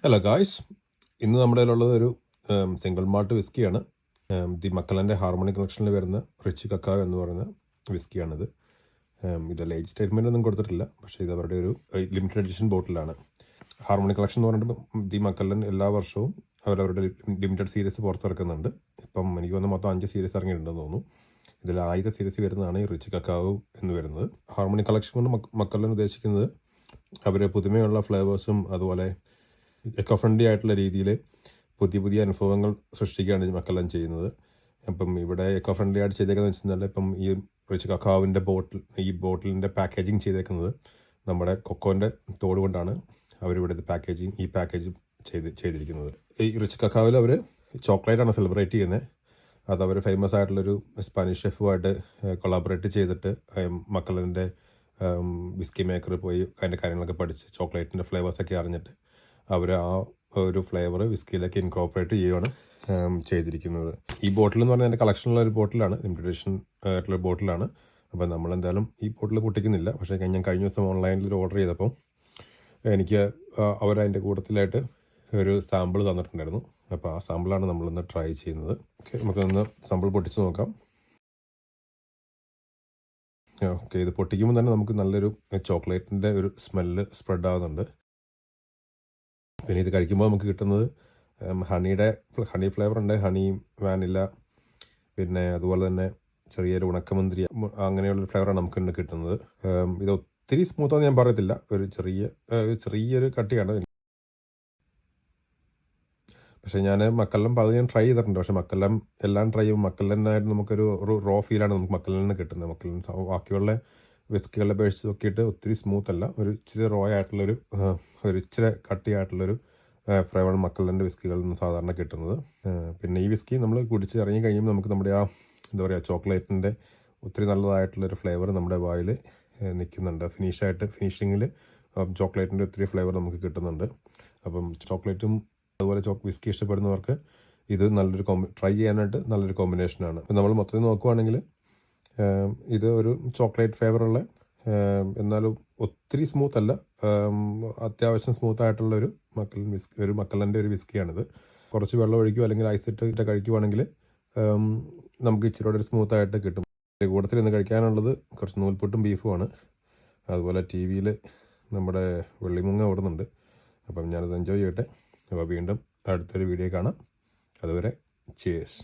Hello guys, ഇന്ന് നമ്മുടെ കയ്യിലുള്ളത് ഒരു സിംഗിൾ മാൾട്ട് വിസ്കിയാണ്. ദി മക്കലൻ്റെ ഹാർമോണി കളക്ഷനിൽ വരുന്ന റിച്ച് കക്കാവ് എന്ന് പറയുന്ന വിസ്കിയാണിത്. ഇതെല്ലാം ഏജ് സ്റ്റേറ്റ്മെൻ്റ് ഒന്നും കൊടുത്തിട്ടില്ല, പക്ഷേ ഇത് അവരുടെ ഒരു ലിമിറ്റഡ് എഡിഷൻ ബോട്ടിലാണ്. ഹാർമോണി കളക്ഷൻ എന്ന് പറഞ്ഞിട്ട് ദി മക്കലൻ എല്ലാ വർഷവും അവരവരുടെ ലിമിറ്റഡ് സീരീസ് പുറത്തിറക്കുന്നുണ്ട്. ഇപ്പം എനിക്ക് തോന്നുന്നു മൊത്തം 5 സീരീസ് ഇറങ്ങിയിട്ടുണ്ടെന്ന് തോന്നുന്നു. ഇതിൽ ആദ്യത്തെ സീരീസ് വരുന്നതാണ് ഈ റിച്ച് കക്കാവ് എന്ന് വരുന്നത്. ഹാർമോണി കളക്ഷൻ കൊണ്ട് മക്കലൻ ഉദ്ദേശിക്കുന്നത് അവർ പുതുമയുള്ള ഫ്ലേവേഴ്സും അതുപോലെ എക്കോ ഫ്രണ്ട്ലി ആയിട്ടുള്ള രീതിയിൽ പുതിയ അനുഭവങ്ങൾ സൃഷ്ടിക്കുകയാണ് മക്കലൻ ചെയ്യുന്നത്. അപ്പം ഇവിടെ എക്കോ ഫ്രണ്ട്ലി ആയിട്ട് ചെയ്തേക്കുന്നത് വെച്ചാൽ ഇപ്പം ഈ റിച്ച് കക്കാവിൻ്റെ ബോട്ടിലിൻ്റെ പാക്കേജിങ് ചെയ്തേക്കുന്നത് നമ്മുടെ കൊക്കോൻ്റെ തോട് കൊണ്ടാണ് അവരിവിടെ ഈ പാക്കേജ് ചെയ്തിരിക്കുന്നത്. ഈ റിച്ച് കക്കാവിൽ അവർ ചോക്ലേറ്റാണ് സെലിബ്രേറ്റ് ചെയ്യുന്നത്. അത് അവർ ഫേമസ് ആയിട്ടുള്ളൊരു സ്പാനിഷ് ഷെഫുമായിട്ട് കൊളാബറേറ്റ് ചെയ്തിട്ട് മക്കലൻ്റെ വിസ്കി മേക്കർ പോയി അതിൻ്റെ കാര്യങ്ങളൊക്കെ പഠിച്ച് ചോക്ലേറ്റിൻ്റെ ഫ്ലേവേഴ്സൊക്കെ അറിഞ്ഞിട്ട് അവർ ആ ഒരു ഫ്ലേവർ വിസ്കിയിലേക്ക് ഇൻകോർപ്പറേറ്റ് ചെയ്യുകയാണ് ചെയ്തിരിക്കുന്നത്. ഈ ബോട്ടിൽ എന്ന് പറഞ്ഞാൽ എൻ്റെ കളക്ഷനുള്ള ഒരു ബോട്ടിലാണ്, ലിമിറ്റഡ് എഡിഷൻ ആയിട്ടുള്ള ബോട്ടിലാണ്. അപ്പോൾ നമ്മളെന്തായാലും ഈ ബോട്ടിൽ പൊട്ടിക്കുന്നില്ല. പക്ഷേ ഞാൻ കഴിഞ്ഞ ദിവസം ഓൺലൈനിൽ ഒരു ഓർഡർ ചെയ്തപ്പം എനിക്ക് അവരതിൻ്റെ കൂട്ടത്തിലായിട്ട് ഒരു സാമ്പിൾ തന്നിട്ടുണ്ടായിരുന്നു. അപ്പോൾ ആ സാമ്പിളാണ് നമ്മളിന്ന് ട്രൈ ചെയ്യുന്നത്. ഓക്കെ, നമുക്കൊന്ന് സാമ്പിൾ പൊട്ടിച്ച് നോക്കാം. ഓക്കെ, ഇത് പൊട്ടിക്കുമ്പോൾ തന്നെ നമുക്ക് നല്ലൊരു ചോക്ലേറ്റിൻ്റെ ഒരു സ്മെല്ല് സ്പ്രെഡ് ആകുന്നുണ്ട്. പിന്നെ ഇത് കഴിക്കുമ്പോൾ നമുക്ക് കിട്ടുന്നത് ഹണി ഫ്ലേവർ ഉണ്ട്, ഹണി വാനില, പിന്നെ അതുപോലെ തന്നെ ചെറിയൊരു ഉണക്കമുന്തിരി, അങ്ങനെയുള്ളൊരു ഫ്ലേവറാണ് നമുക്ക് ഇന്ന് കിട്ടുന്നത്. ഇത് ഒത്തിരി സ്മൂത്താന്ന് ഞാൻ പറയത്തില്ല, ഒരു ചെറിയൊരു കട്ടിയാണ്. പക്ഷേ ഞാൻ മക്കല്ലം അത് ഞാൻ ട്രൈ ചെയ്തിട്ടുണ്ട്. പക്ഷേ മക്കല്ലം എല്ലാം ട്രൈ ചെയ്യുമ്പോൾ മക്കല്ലനായിട്ട് നമുക്കൊരു റോ ഫീലാണ് നമുക്ക് മക്കല്ലിൽ നിന്ന് കിട്ടുന്നത്. മക്കല്ലൻ ബാക്കിയുള്ള വിസ്കികളെ അപേക്ഷിച്ച് നോക്കിയിട്ട് ഒത്തിരി സ്മൂത്ത് അല്ല, ഒരു ഇച്ചിരി റോ ആയിട്ടുള്ളൊരു ഇച്ചിരി കട്ടിയായിട്ടുള്ളൊരു ഫ്ലേവർ മക്കല്ലൻ്റെ വിസ്കികളിൽ നിന്ന് സാധാരണ കിട്ടുന്നത്. പിന്നെ ഈ വിസ്കി നമ്മൾ കുടിച്ച് ഇറങ്ങി കഴിയുമ്പോൾ നമുക്ക് നമ്മുടെ ആ എന്താ പറയുക ചോക്ലേറ്റിൻ്റെ ഒത്തിരി നല്ലതായിട്ടുള്ളൊരു ഫ്ലേവർ നമ്മുടെ വായിൽ നിൽക്കുന്നുണ്ട്. ഫിനിഷിങ്ങിൽ ചോക്ലേറ്റിൻ്റെ ഒത്തിരി ഫ്ലേവർ നമുക്ക് കിട്ടുന്നുണ്ട്. അപ്പം ചോക്ലേറ്റും അതുപോലെ വിസ്കി ഇഷ്ടപ്പെടുന്നവർക്ക് ഇത് നല്ലൊരു ട്രൈ ചെയ്യാനായിട്ട് നല്ലൊരു കോമ്പിനേഷനാണ്. അപ്പം നമ്മൾ മൊത്തത്തിൽ നോക്കുവാണെങ്കിൽ ഇത് ഒരു ചോക്ലേറ്റ് ഫ്ലേവറുള്ള എന്നാലും ഒത്തിരി സ്മൂത്ത് അല്ല, അത്യാവശ്യം സ്മൂത്ത് ആയിട്ടുള്ള ഒരു മക്കല്ലൻ്റെ ഒരു വിസ്കിയാണിത്. കുറച്ച് വെള്ളം ഒഴിക്കുകയോ അല്ലെങ്കിൽ ഐസ് ഇട്ട് കഴിക്കുവാണെങ്കിൽ നമുക്ക് ഇച്ചിരി കൂടെ ഒരു സ്മൂത്ത് ആയിട്ട് കിട്ടും. കൂട്ടത്തിൽ ഇന്ന് കഴിക്കാനുള്ളത് കുറച്ച് നൂൽപുട്ടും ബീഫുമാണ്. അതുപോലെ ടി വിയിൽ നമ്മുടെ വെള്ളിമുങ്ങ ഓടുന്നുണ്ട്. അപ്പം ഞാനത് എൻജോയ് ചെയ്യട്ടെ. അപ്പോൾ വീണ്ടും അടുത്തൊരു വീഡിയോ കാണാം. അതുവരെ ചിയേഴ്സ്.